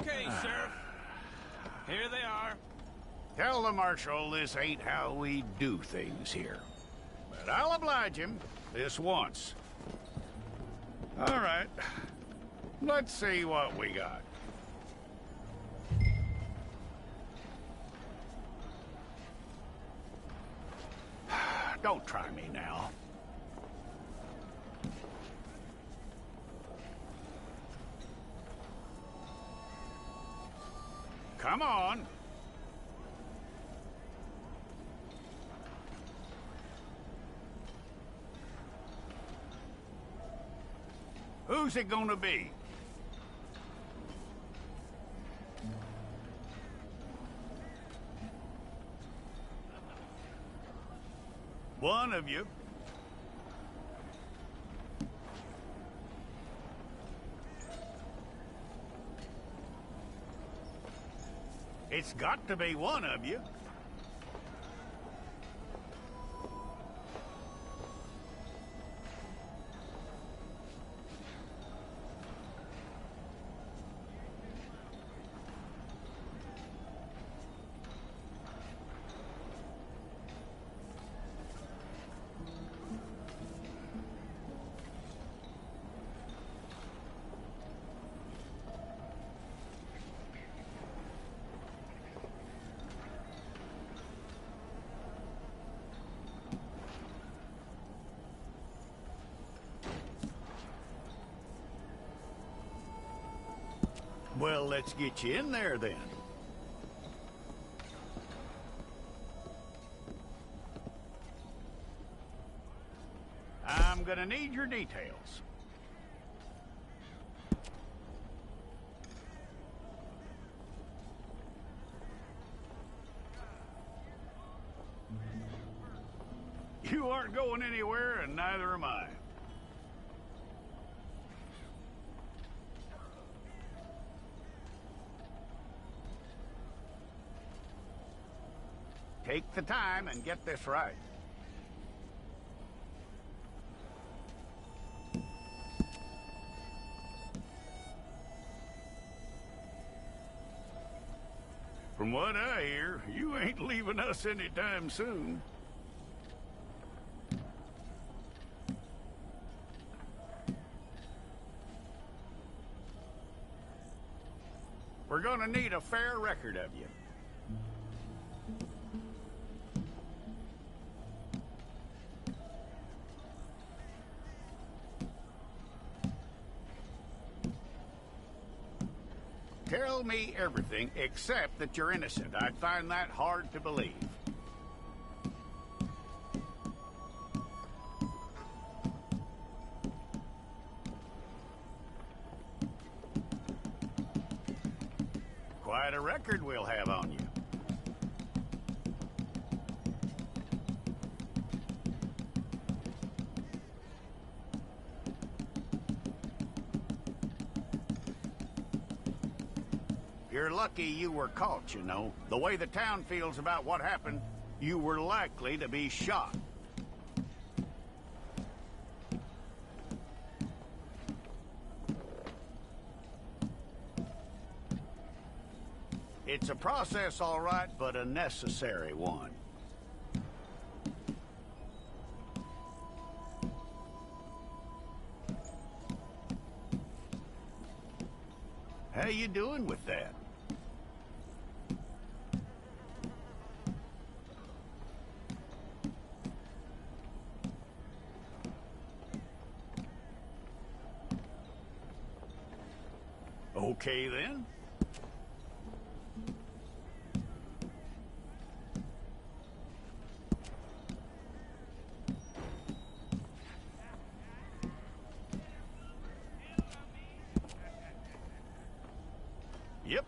Okay, Sheriff. Here they are. Tell the Marshal this ain't how we do things here. But I'll oblige him this once. All right. Let's see what we got. Don't try me now. Come on. Who's it gonna be? One of you. It's got to be one of you. Well, let's get you in there then. I'm gonna need your details. You aren't going anywhere, and neither am I. Take the time and get this right. From what I hear, you ain't leaving us anytime soon. We're gonna need a fair record of you. Tell me everything except that you're innocent. I'd find that hard to believe. Quite a record we'll have on you. You're lucky you were caught, you know. The way the town feels about what happened, you were likely to be shot. It's a process, all right, but a necessary one. How you doing with that? Okay, then. Yep.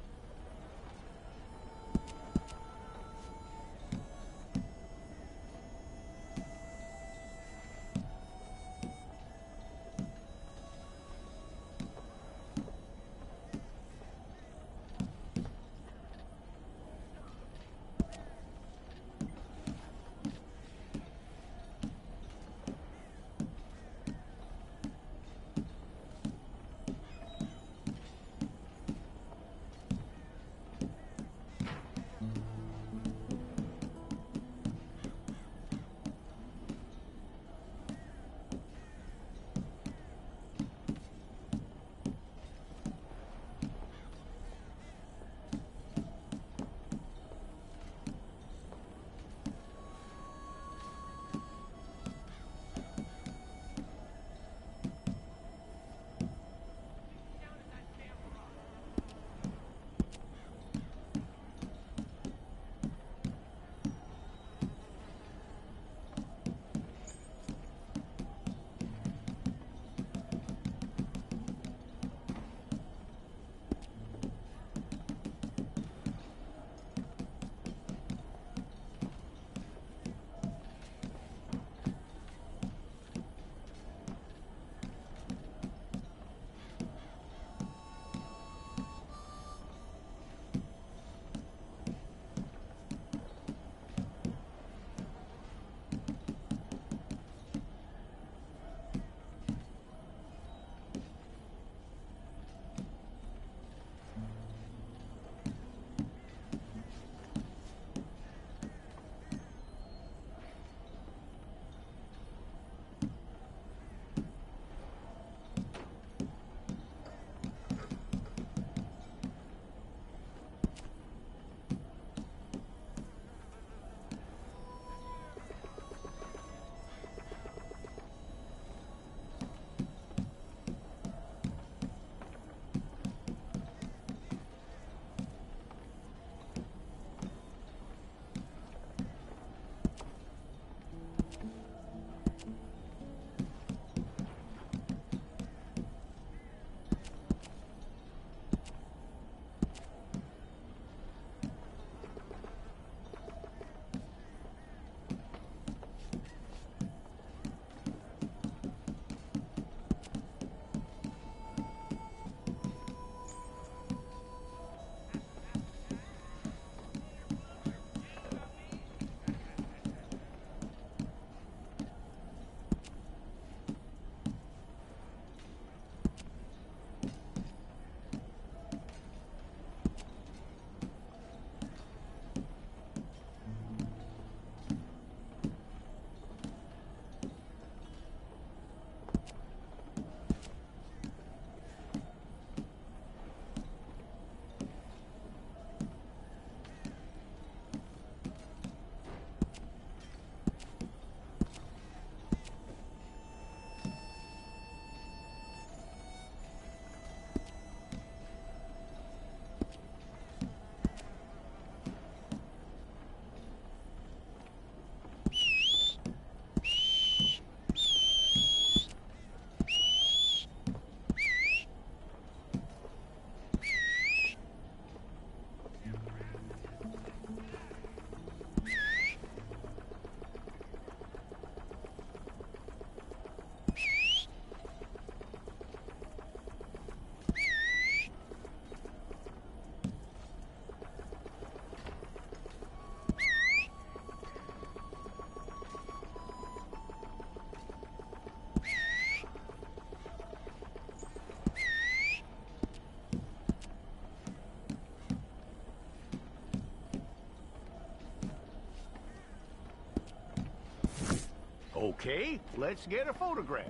Okay, let's get a photograph.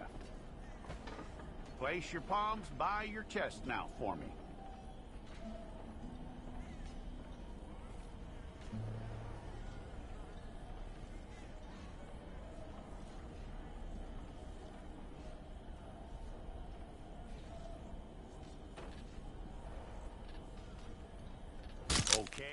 Place your palms by your chest now for me. Okay.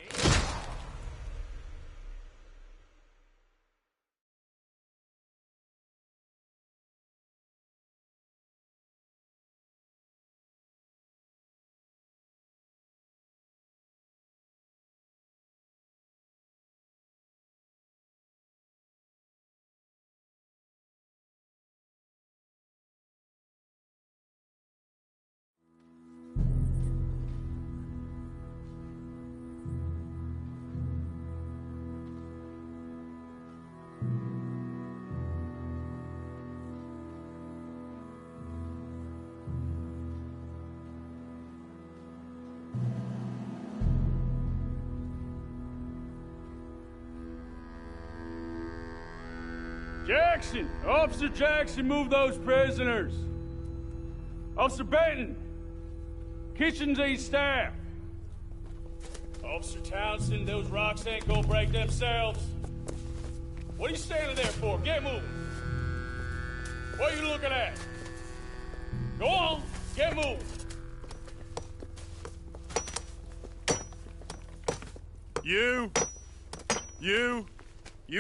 Jackson! Officer Jackson, move those prisoners! Officer Benton! Kitchens and staff! Officer Townsend, those rocks ain't gonna break themselves. What are you standing there for? Get moving! What are you looking at? Go on, get moving! You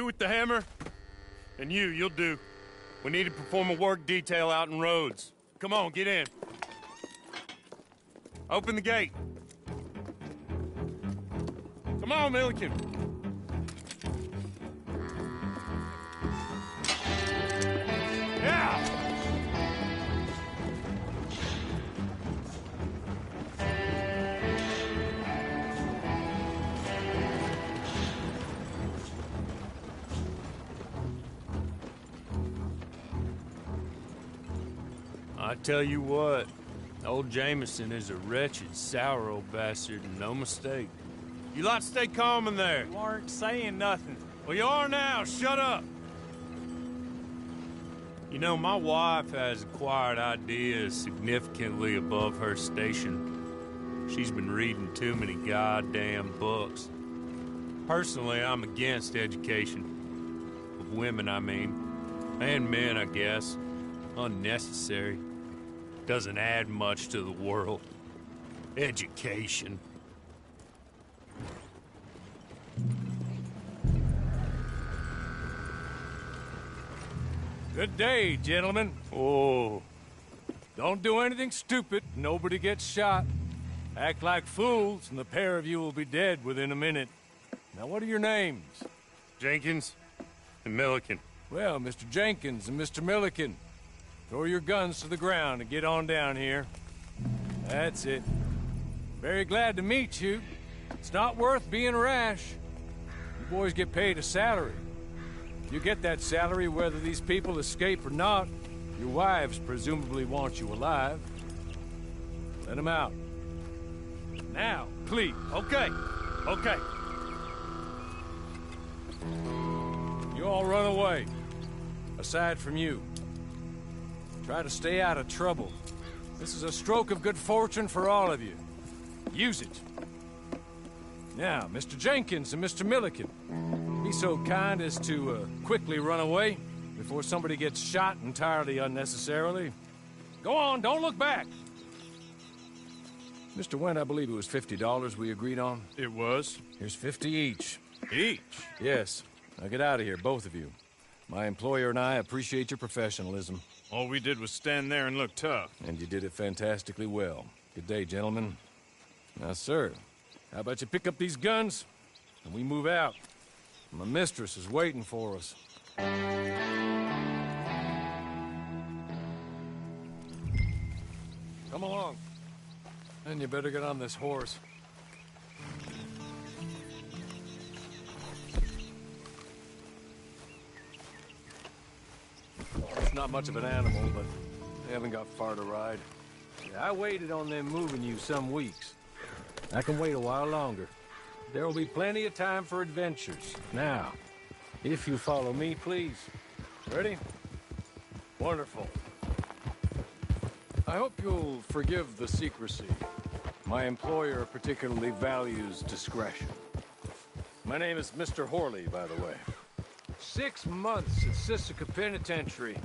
with the hammer? And you'll do. We need to perform a work detail out in roads. Come on, get in. Open the gate. Come on, Milliken. Yeah! I tell you what, old Jameson is a wretched, sour old bastard, and no mistake. You lot stay calm in there. You aren't saying nothing. Well, you are now. Shut up. You know, my wife has acquired ideas significantly above her station. She's been reading too many goddamn books. Personally, I'm against education. Of women, I mean. And men, I guess. Unnecessary. Doesn't add much to the world. Education. Good day, gentlemen. Oh. Don't do anything stupid. Nobody gets shot. Act like fools, and the pair of you will be dead within a minute. Now, what are your names? Jenkins and Milliken. Well, Mr. Jenkins and Mr. Milliken, throw your guns to the ground and get on down here. That's it. Very glad to meet you. It's not worth being rash. You boys get paid a salary. You get that salary whether these people escape or not. Your wives presumably want you alive. Let them out. Now, please. Okay. You all run away. Aside from you. Try to stay out of trouble. This is a stroke of good fortune for all of you. Use it. Now, Mr. Jenkins and Mr. Milliken, be so kind as to quickly run away before somebody gets shot entirely unnecessarily. Go on, don't look back. Mr. Wendt, I believe it was $50 we agreed on. It was. Here's 50 each. Each? Yes. Now get out of here, both of you. My employer and I appreciate your professionalism. All we did was stand there and look tough. And you did it fantastically well. Good day, gentlemen. Now, sir, how about you pick up these guns and we move out? My mistress is waiting for us. Come along. And you better get on this horse. It's not much of an animal, but they haven't got far to ride. Yeah, I waited on them moving you some weeks. I can wait a while longer. There will be plenty of time for adventures. Now, if you follow me, please. Ready? Wonderful. I hope you'll forgive the secrecy. My employer particularly values discretion. My name is Mr. Horley, by the way. 6 months at Sisika Penitentiary,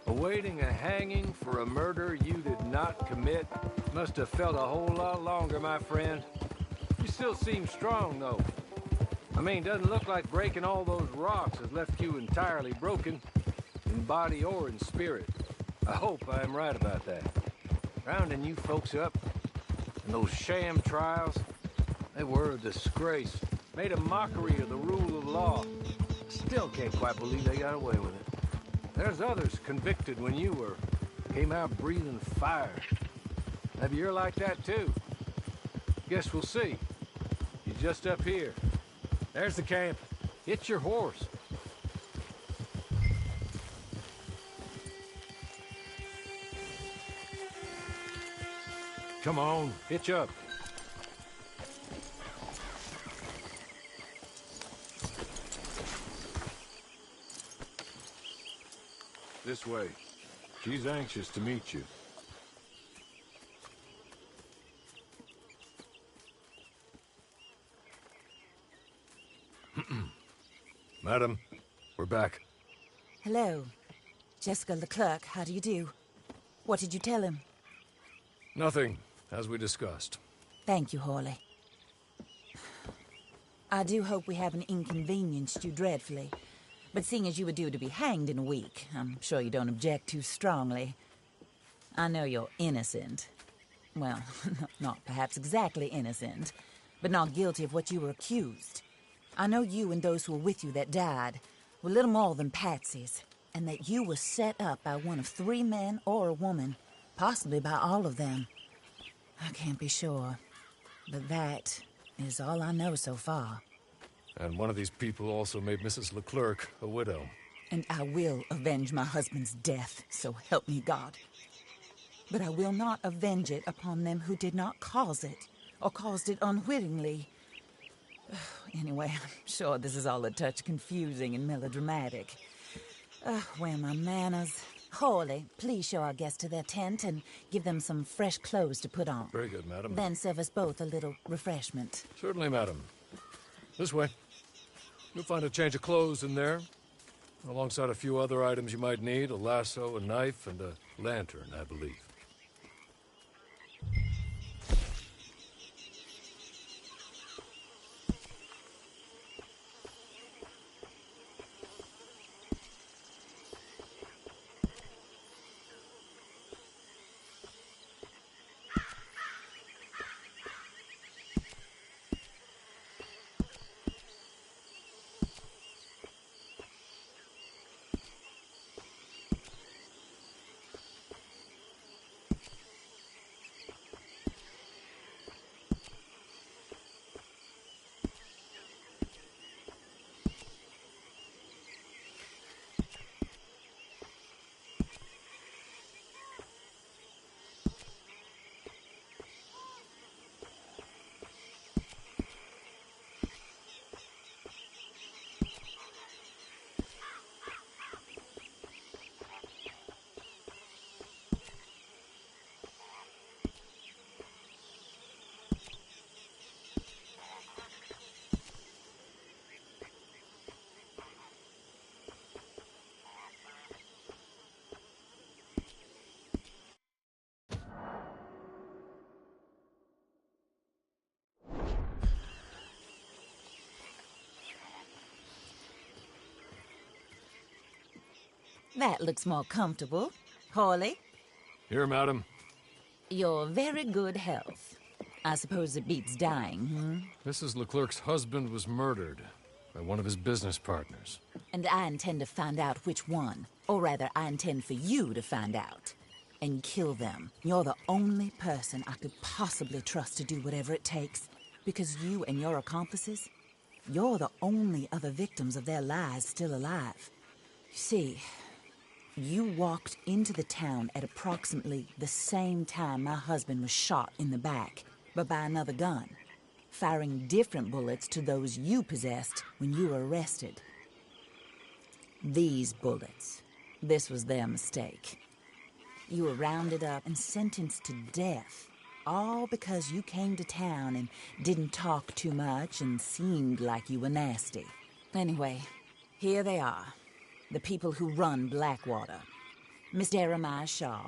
awaiting a hanging for a murder you did not commit. Must have felt a whole lot longer, my friend. You still seem strong, though. I mean, doesn't look like breaking all those rocks has left you entirely broken, in body or in spirit. I hope I am right about that. Rounding you folks up, and those sham trials, they were a disgrace. Made a mockery of the rule of law. Still can't quite believe they got away with it. There's others convicted when you were. Came out breathing fire. Maybe you're like that too. Guess we'll see. You're just up here. There's the camp. Hitch your horse. Come on, hitch up. This way. She's anxious to meet you. Madam, we're back. Hello. Jessica Leclerc, how do you do? What did you tell him? Nothing, as we discussed. Thank you, Horley. I do hope we haven't inconvenienced you dreadfully. But seeing as you were due to be hanged in a week, I'm sure you don't object too strongly. I know you're innocent. Well, not perhaps exactly innocent, but not guilty of what you were accused. I know you and those who were with you that died were little more than patsies, and that you were set up by one of 3 men or a woman, possibly by all of them. I can't be sure, but that is all I know so far. And one of these people also made Mrs. Leclerc a widow. And I will avenge my husband's death, so help me God. But I will not avenge it upon them who did not cause it, or caused it unwittingly. Anyway, I'm sure this is all a touch confusing and melodramatic. Where are my manners? Horley, please show our guests to their tent and give them some fresh clothes to put on. Very good, madam. Then serve us both a little refreshment. Certainly, madam. This way. You'll find a change of clothes in there, alongside a few other items you might need, a lasso, a knife, and a lantern, I believe. That looks more comfortable. Horley, Here, madam. your very good health. I suppose it beats dying, Mrs. Leclerc's husband was murdered by one of his business partners. And I intend to find out which one. Or rather, I intend for you to find out. And kill them. You're the only person I could possibly trust to do whatever it takes. Because you and your accomplices, you're the only other victims of their lies still alive. You see, you walked into the town at approximately the same time my husband was shot in the back, but by another gun, firing different bullets to those you possessed when you were arrested. These bullets This was their mistake. You were rounded up and sentenced to death, all because you came to town and didn't talk too much and seemed like you were nasty. Anyway, here they are, the people who run Blackwater. Miss Jeremiah Shaw,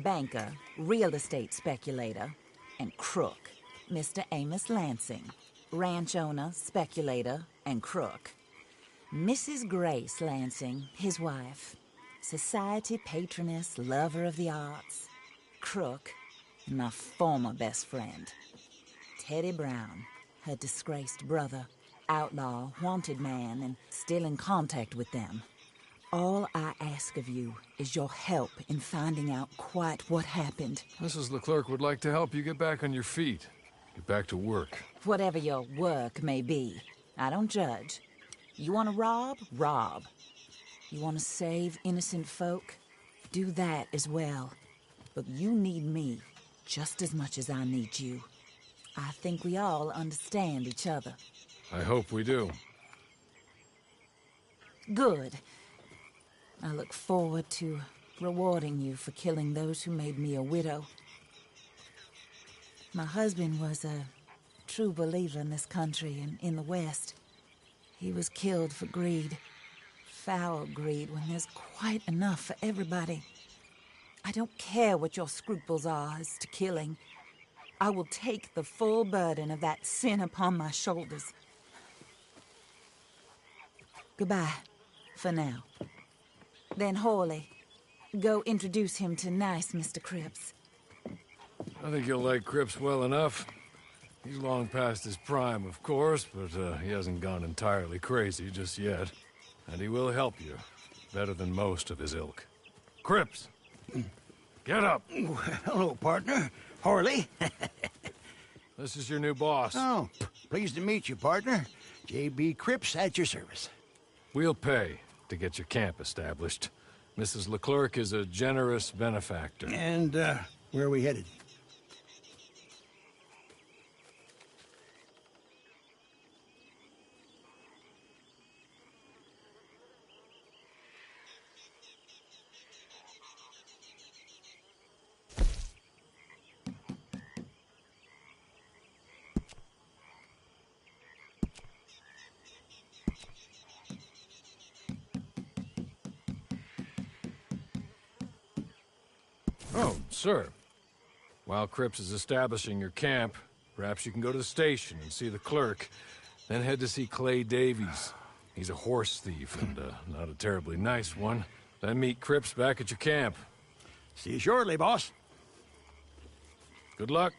banker, real estate speculator, and crook. Mr. Amos Lansing, ranch owner, speculator, and crook. Mrs. Grace Lansing, his wife, society patroness, lover of the arts, crook, and my former best friend. Teddy Brown, her disgraced brother, outlaw, wanted man, and still in contact with them. All I ask of you is your help in finding out quite what happened. Mrs. Leclerc would like to help you get back on your feet. Get back to work. Whatever your work may be, I don't judge. You want to rob? Rob. You want to save innocent folk? Do that as well. But you need me just as much as I need you. I think we all understand each other. I hope we do. Good. I look forward to rewarding you for killing those who made me a widow. My husband was a true believer in this country and in the West. He was killed for greed. Foul greed when there's quite enough for everybody. I don't care what your scruples are as to killing. I will take the full burden of that sin upon my shoulders. Goodbye, for now. Then Hawley, go introduce him to nice Mr. Cripps. I think you'll like Cripps well enough. He's long past his prime, of course, but he hasn't gone entirely crazy just yet. And he will help you, better than most of his ilk. Cripps! Get up! Hello, partner. Harley. This is your new boss. Oh, pleased to meet you, partner. J.B. Cripps at your service. We'll pay to get your camp established. Mrs. Leclerc is a generous benefactor. And, where are we headed? Oh, sir. While Cripps is establishing your camp, perhaps you can go to the station and see the clerk, then head to see Clay Davies. He's a horse thief, and not a terribly nice one. Then meet Cripps back at your camp. See you shortly, boss. Good luck.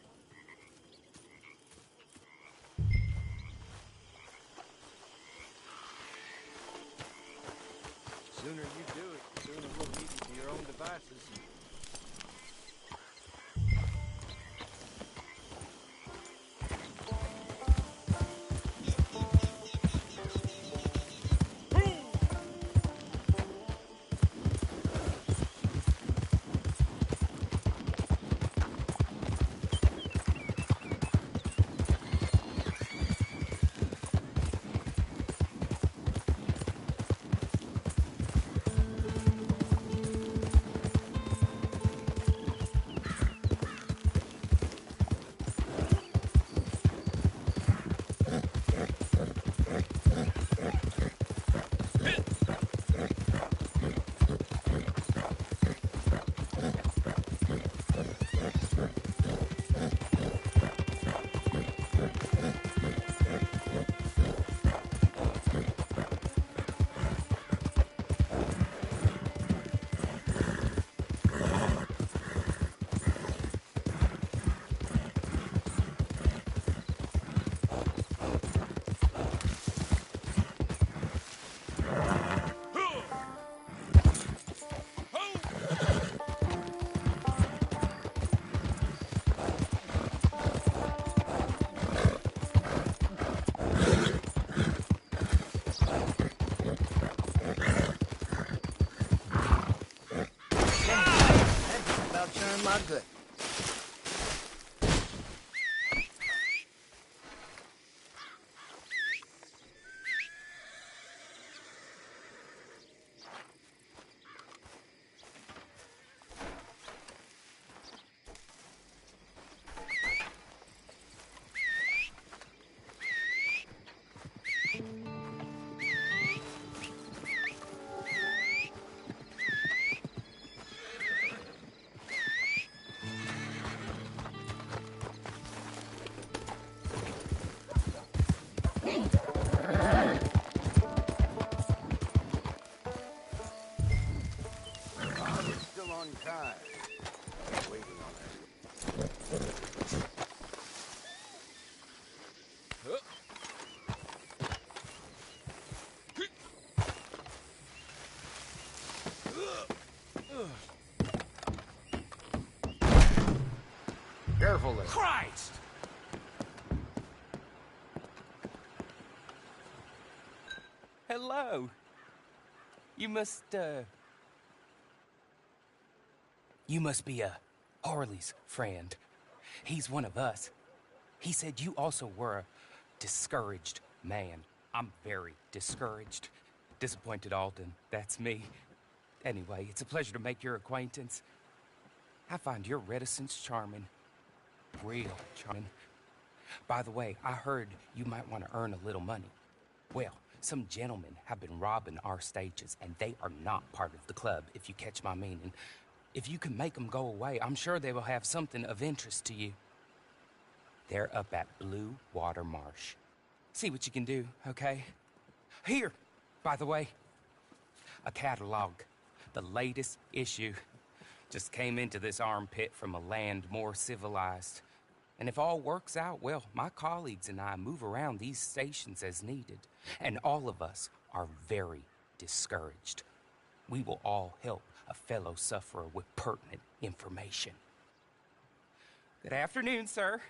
Sooner you do it, sooner we'll leave you to your own devices. My good. Father's still on time. Waiting on her. Careful there. Christ! Hello. You must be Harley's friend. He's one of us. He said you also were a discouraged man. I'm very discouraged. Disappointed Alden, that's me. Anyway, it's a pleasure to make your acquaintance. I find your reticence charming. Real charming. By the way, I heard you might want to earn a little money. Well, some gentlemen have been robbing our stages, and they are not part of the club, if you catch my meaning. If you can make them go away, I'm sure they will have something of interest to you. They're up at Blue Water Marsh. See what you can do, okay? Here, by the way, a catalog. The latest issue. Just came into this armpit from a land more civilized. And if all works out, well, my colleagues and I move around these stations as needed. And all of us are very discouraged. We will all help a fellow sufferer with pertinent information. Good afternoon, sir.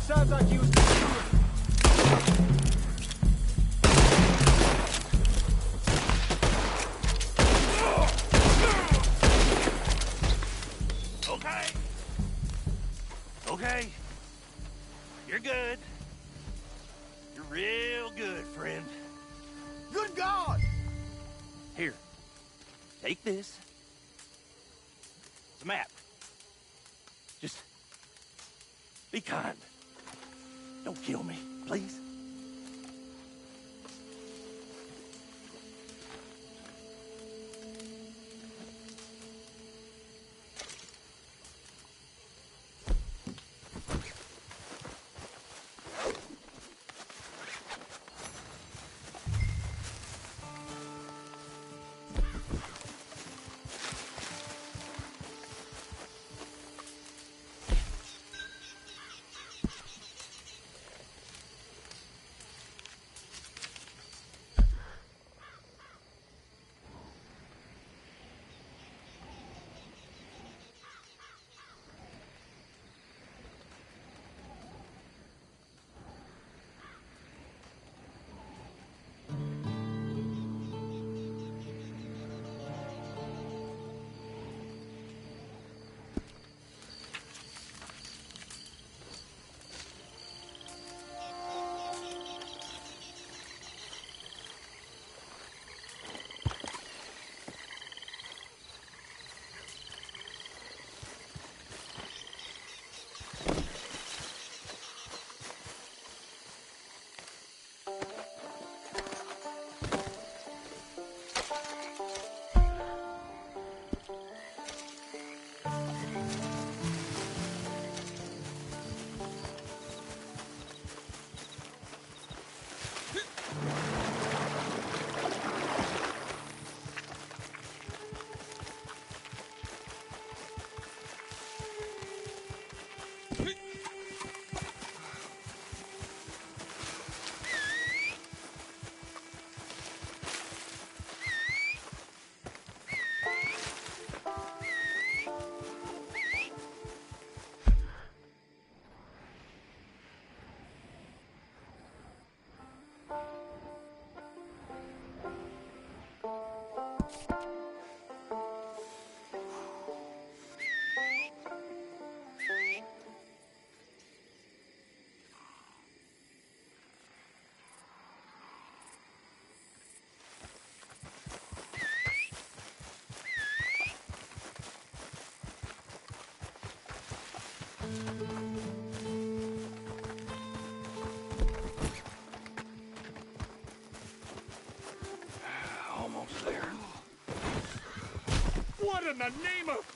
Sounds like you was... Okay. Okay. You're good. You're real good, friend. Good God! Here. Take this. It's a map. Just be kind. Don't kill me, please. Almost there. What in the name of...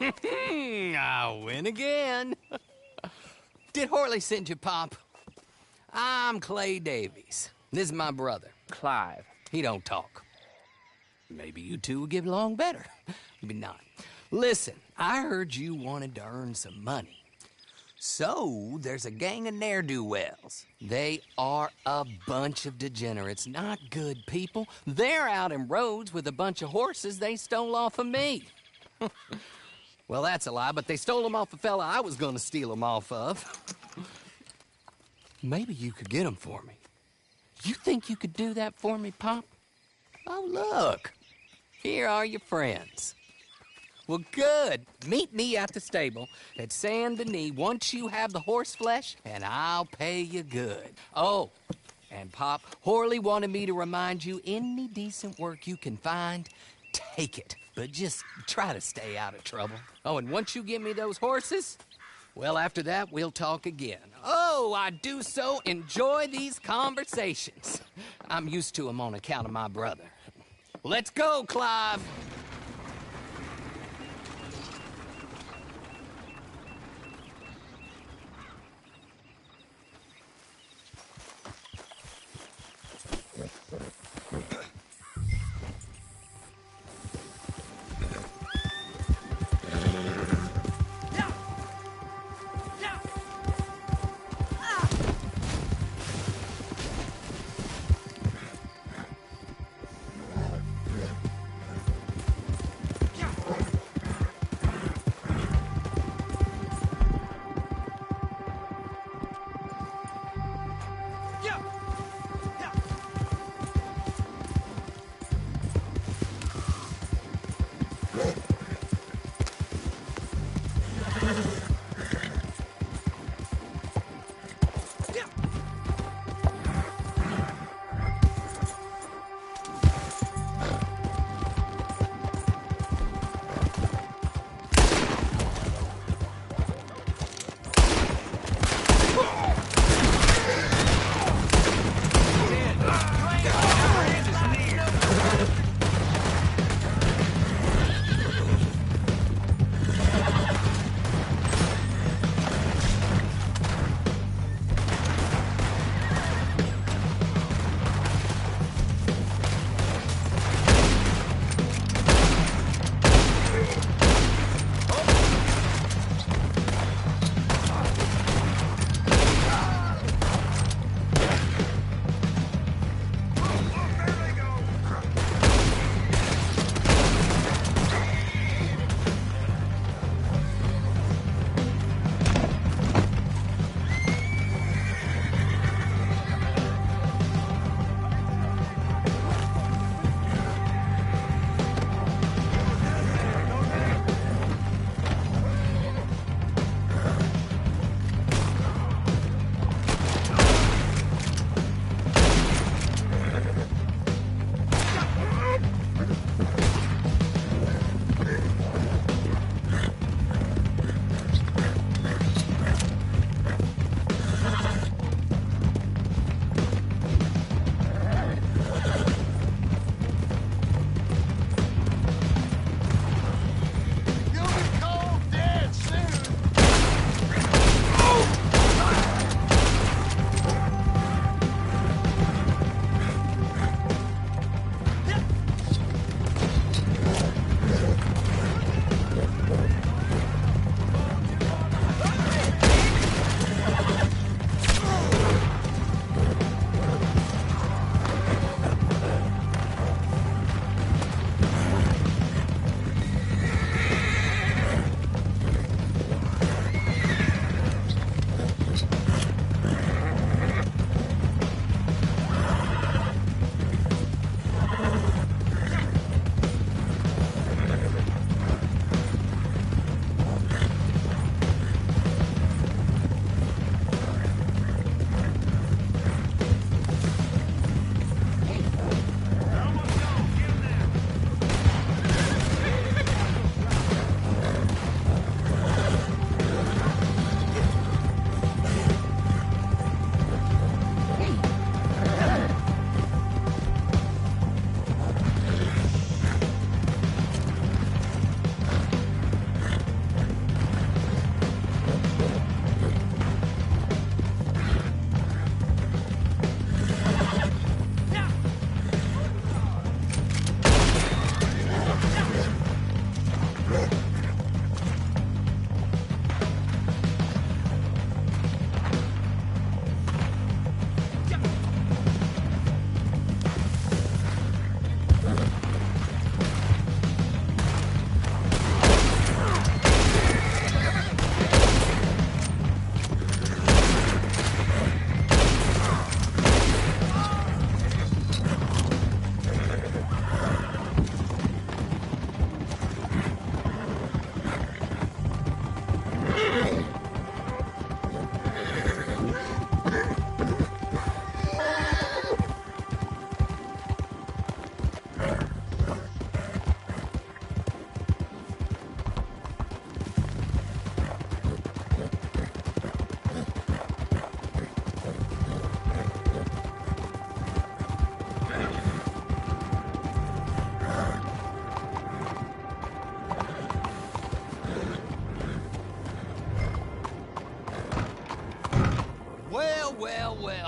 I win again. Did Horley send you, Pop? I'm Clay Davies. This is my brother, Clive. He don't talk. Maybe you two will get along better. Maybe not. Listen, I heard you wanted to earn some money. So, there's a gang of ne'er-do-wells. They are a bunch of degenerates, not good people. They're out in roads with a bunch of horses they stole off of me. Well, that's a lie, but they stole them off a fella I was gonna steal them off of. Maybe you could get them for me. You think you could do that for me, Pop? Oh, look. Here are your friends. Well, good. Meet me at the stable at Saint Denis once you have the horse flesh, and I'll pay you good. Oh, and Pop, Horley wanted me to remind you, any decent work you can find, take it. But just try to stay out of trouble. Oh, and once you give me those horses, well, after that, we'll talk again. Oh, I do so enjoy these conversations. I'm used to them on account of my brother. Let's go, Clive.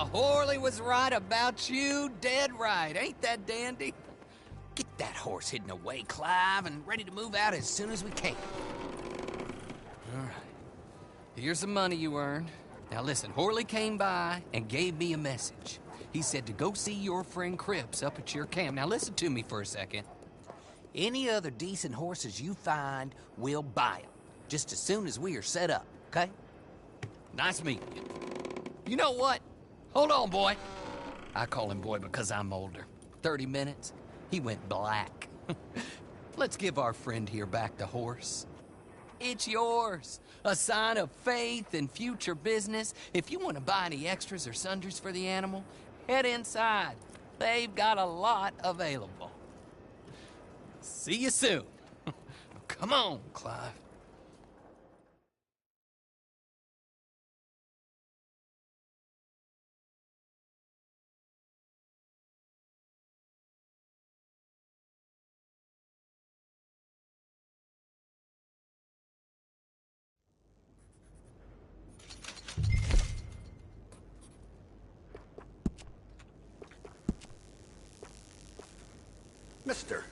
Horley was right about you, dead right. Ain't that dandy? Get that horse hidden away, Clive, and ready to move out as soon as we can. All right. Here's the money you earned. Now listen, Horley came by and gave me a message. He said to go see your friend Cripps up at your camp. Now listen to me for a second. Any other decent horses you find, we'll buy them. Just as soon as we are set up, okay? Nice meeting you. You know what? Hold on, boy. I call him boy because I'm older. 30 minutes, he went black. Let's give our friend here back the horse. It's yours. A sign of faith and future business. If you want to buy any extras or sundries for the animal, head inside. They've got a lot available. See you soon. Come on, Clive. Mister.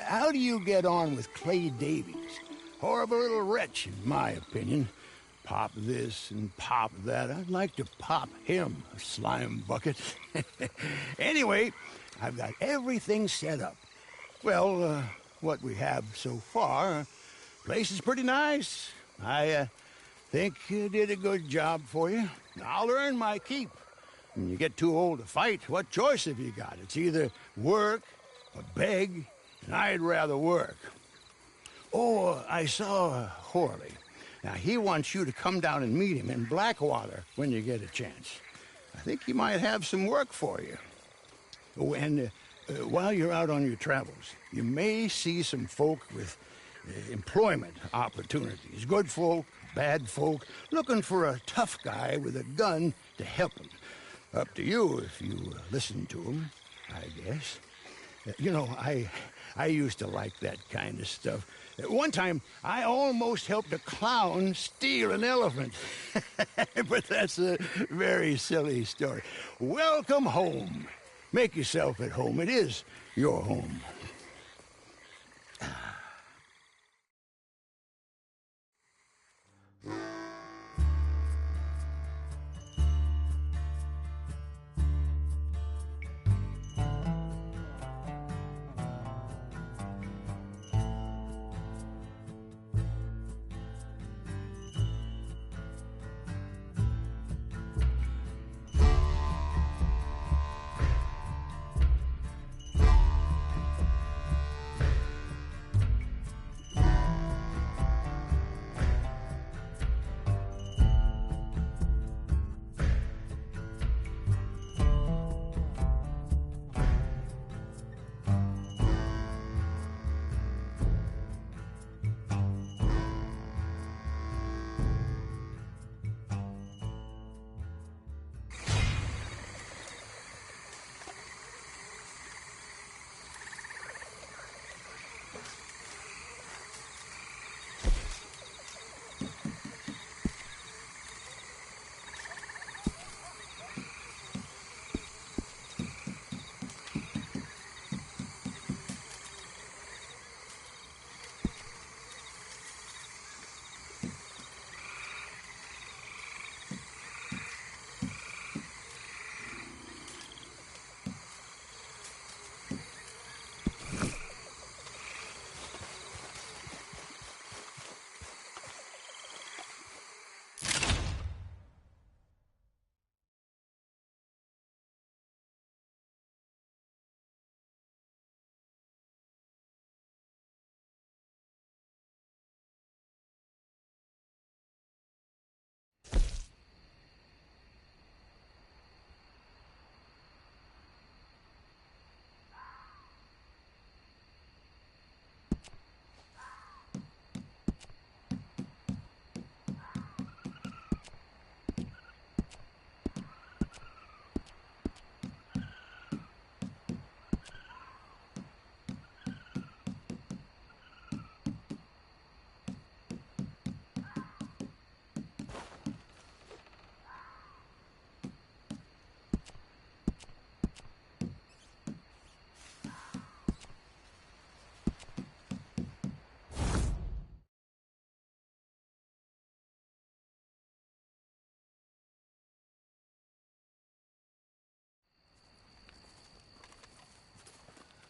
How do you get on with Clay Davies? Horrible little wretch, in my opinion. Pop this and pop that. I'd like to pop him, a slime bucket. Anyway, I've got everything set up. Well, what we have so far, place is pretty nice. I think you did a good job for you. I'll earn my keep. When you get too old to fight, what choice have you got? It's either work or beg, and I'd rather work. Oh, I saw Horley. Now, he wants you to come down and meet him in Blackwater when you get a chance. I think he might have some work for you. Oh, and while you're out on your travels, you may see some folk with employment opportunities. Good folk, bad folk, looking for a tough guy with a gun to help them. Up to you if you listen to them, I guess. You know, I used to like that kind of stuff. One time, I almost helped a clown steal an elephant. But that's a very silly story. Welcome home. Make yourself at home. It is your home.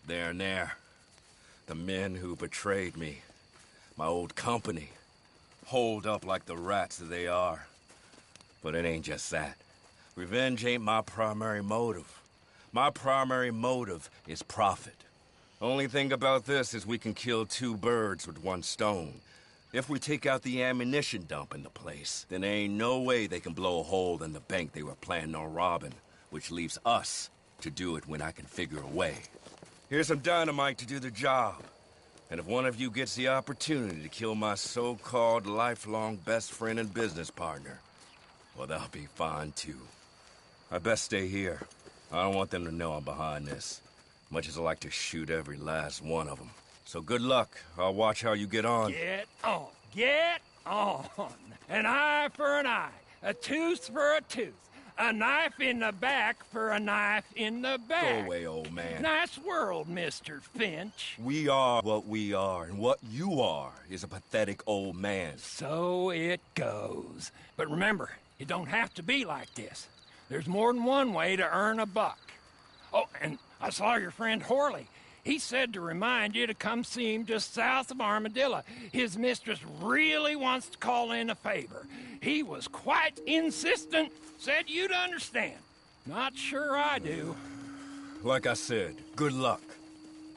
There and there. The men who betrayed me. My old company. Holed up like the rats that they are. But it ain't just that. Revenge ain't my primary motive. My primary motive is profit. Only thing about this is we can kill two birds with one stone. If we take out the ammunition dump in the place, then there ain't no way they can blow a hole in the bank they were planning on robbing, which leaves us to do it when I can figure a way. Here's some dynamite to do the job. And if one of you gets the opportunity to kill my so-called lifelong best friend and business partner, well, that'll be fine too. I best stay here. I don't want them to know I'm behind this, much as I like to shoot every last one of them. So good luck. I'll watch how you get on. Get on. Get on. An eye for an eye. A tooth for a tooth. A knife in the back for a knife in the back. Go away, old man. Nice world, Mr. Finch. We are what we are, and what you are is a pathetic old man. So it goes. But remember, it don't have to be like this. There's more than one way to earn a buck. Oh, and I saw your friend Horley. He said to remind you to come see him just south of Armadillo. His mistress really wants to call in a favor. He was quite insistent, said you'd understand. Not sure I do. Like I said, good luck.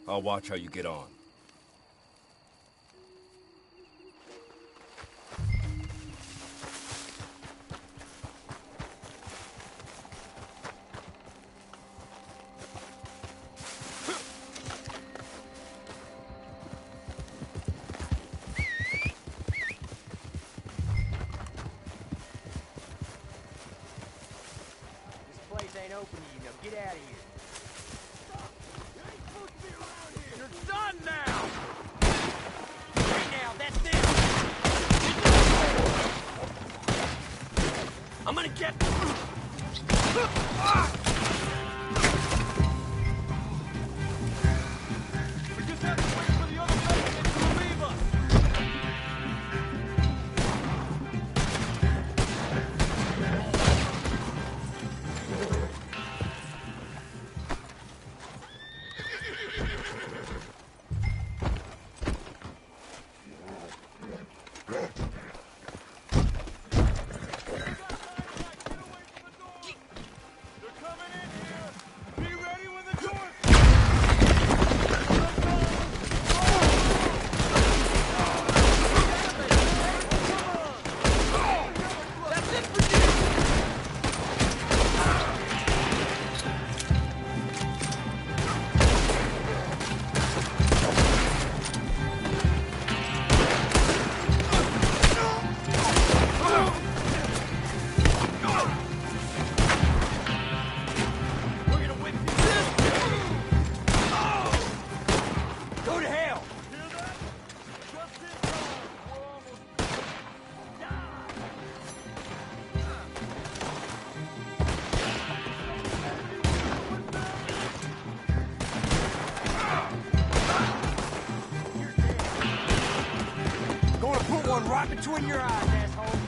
I'll watch how you get on. I'm gonna get... We just have to wait for the other Mexicans to relieve us. One right between your eyes, asshole.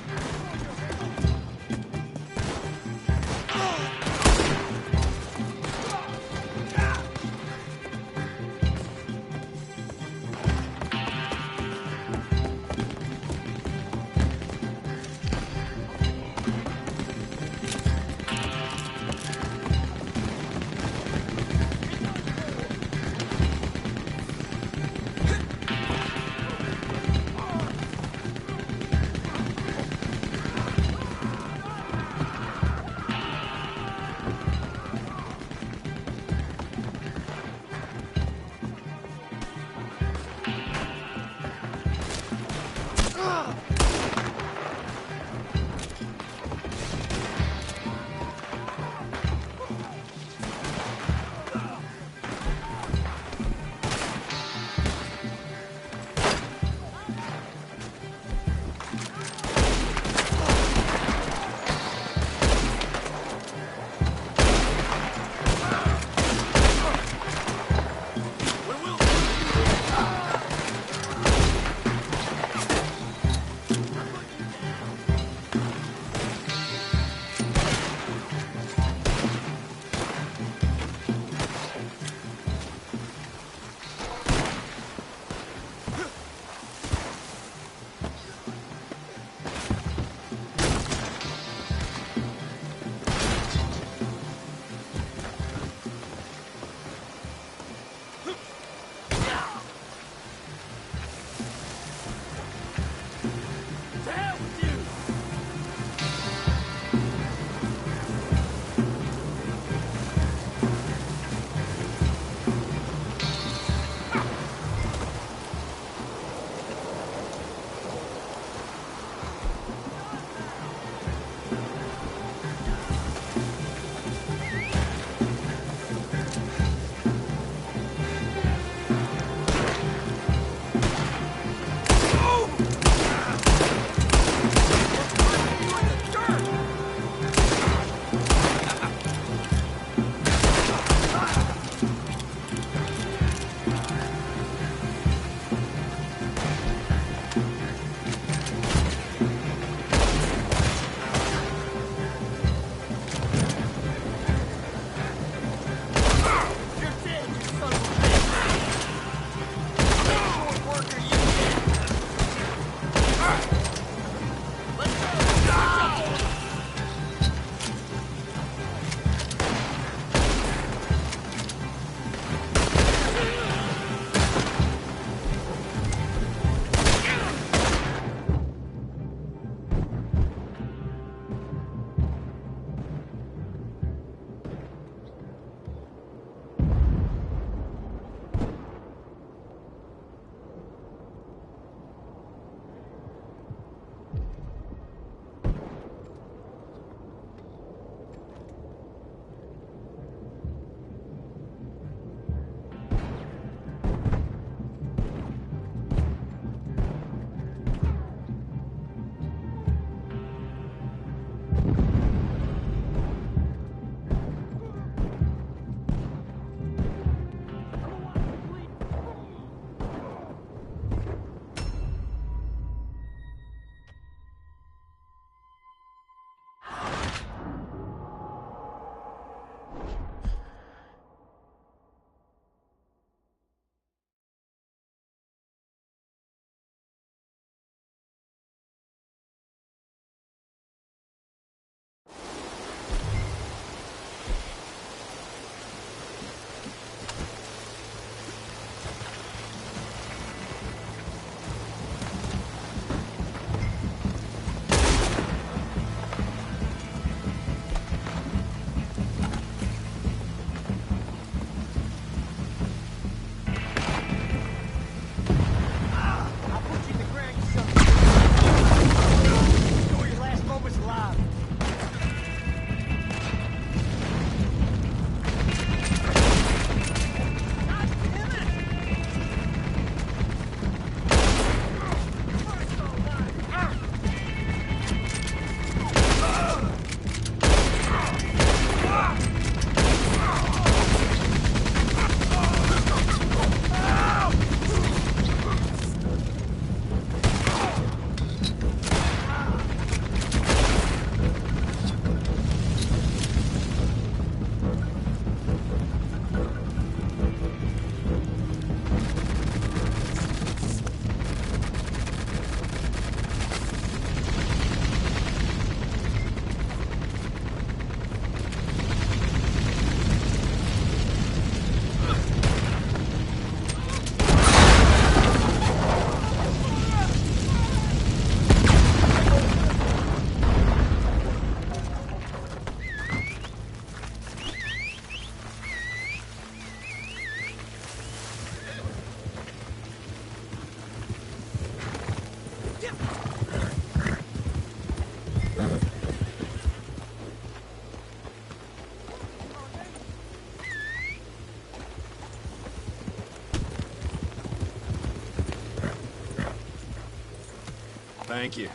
Thank you.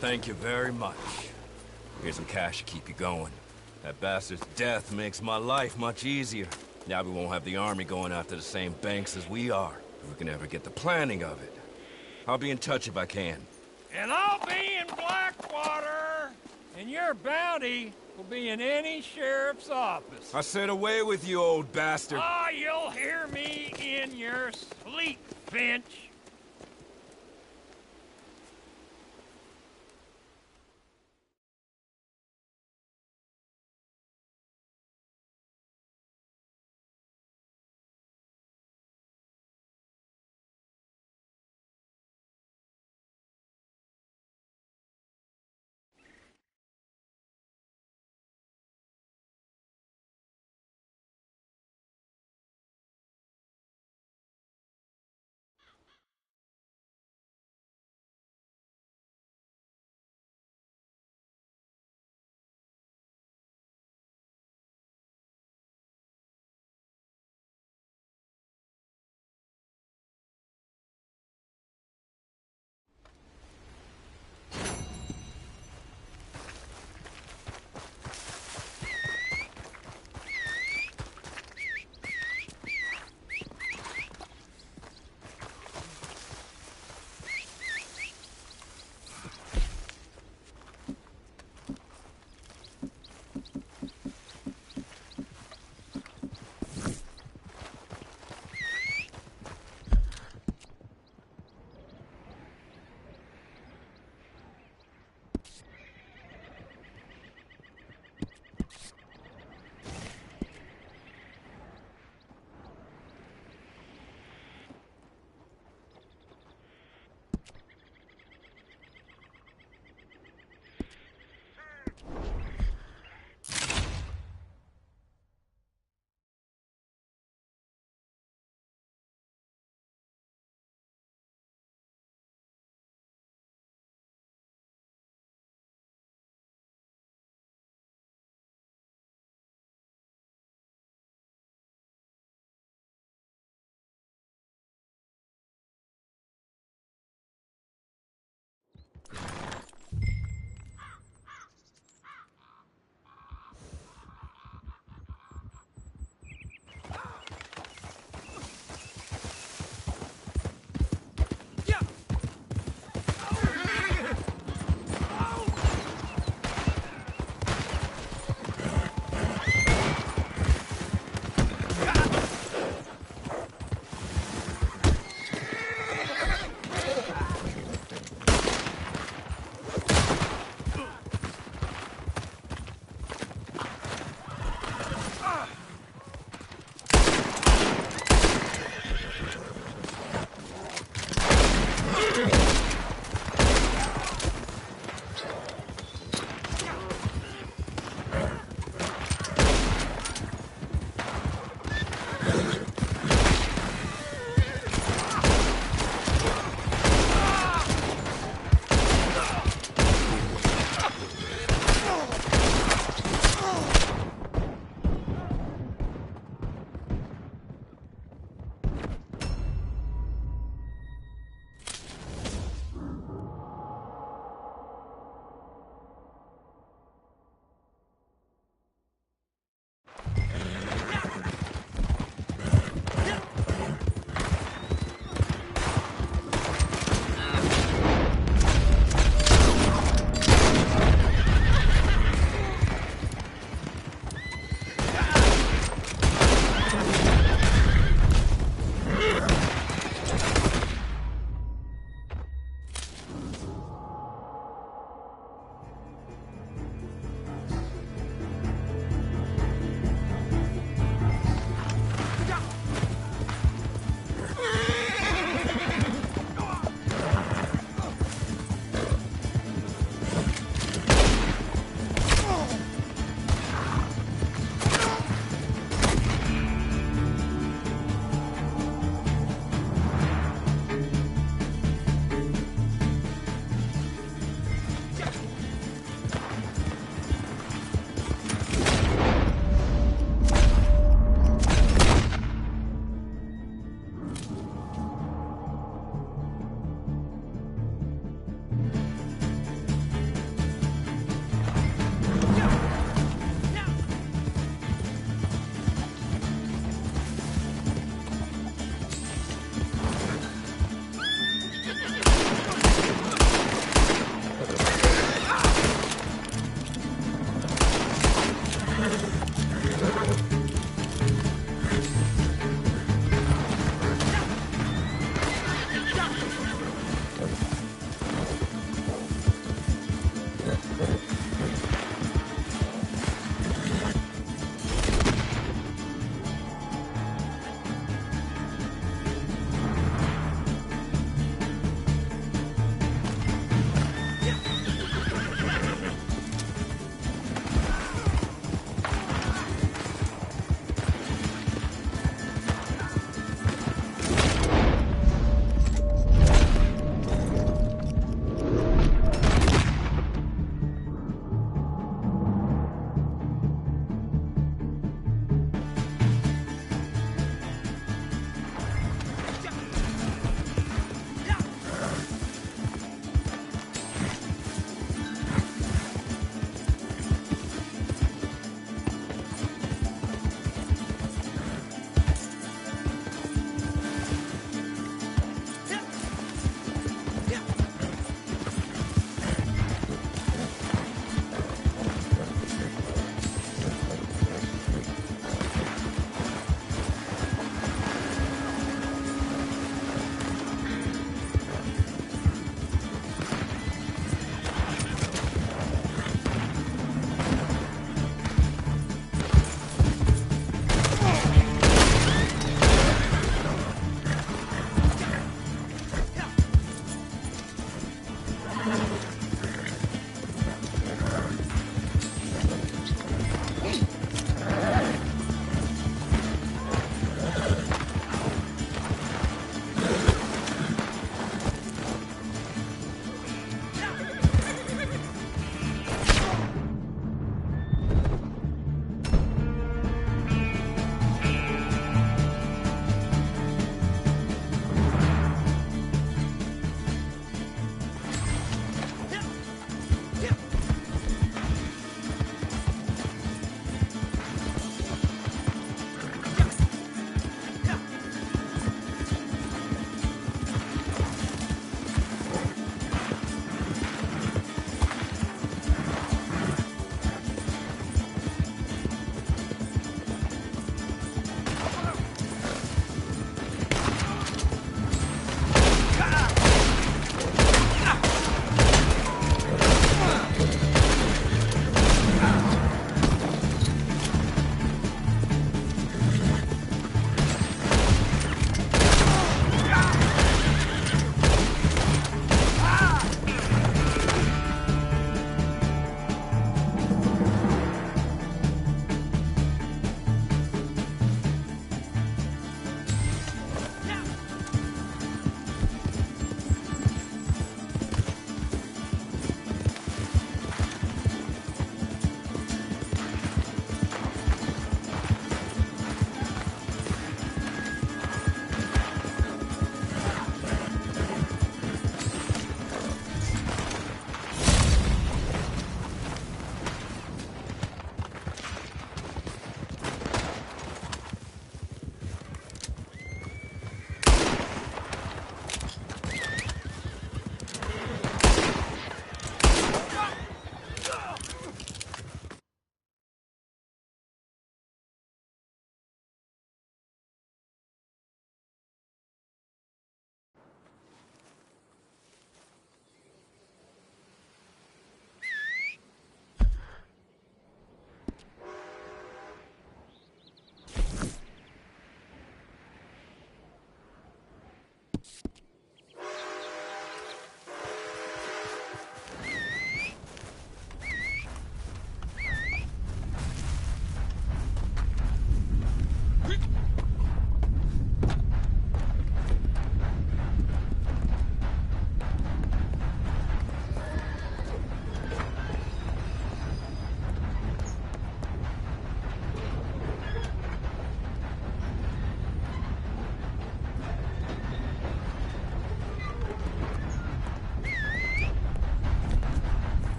Thank you very much. Here's some cash to keep you going. That bastard's death makes my life much easier. Now we won't have the army going after the same banks as we are, if we can ever get the planning of it. I'll be in touch if I can. And I'll be in Blackwater, and your bounty will be in any sheriff's office. I said away with you, old bastard. Ah, you'll hear me in your sleep, Finch.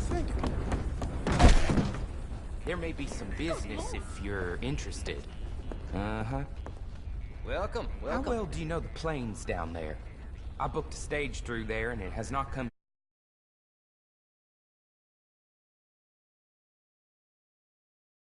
think? There may be some business if you're interested. Uh-huh. Welcome. How well do you know the plains down there? I booked a stage through there, and it has not come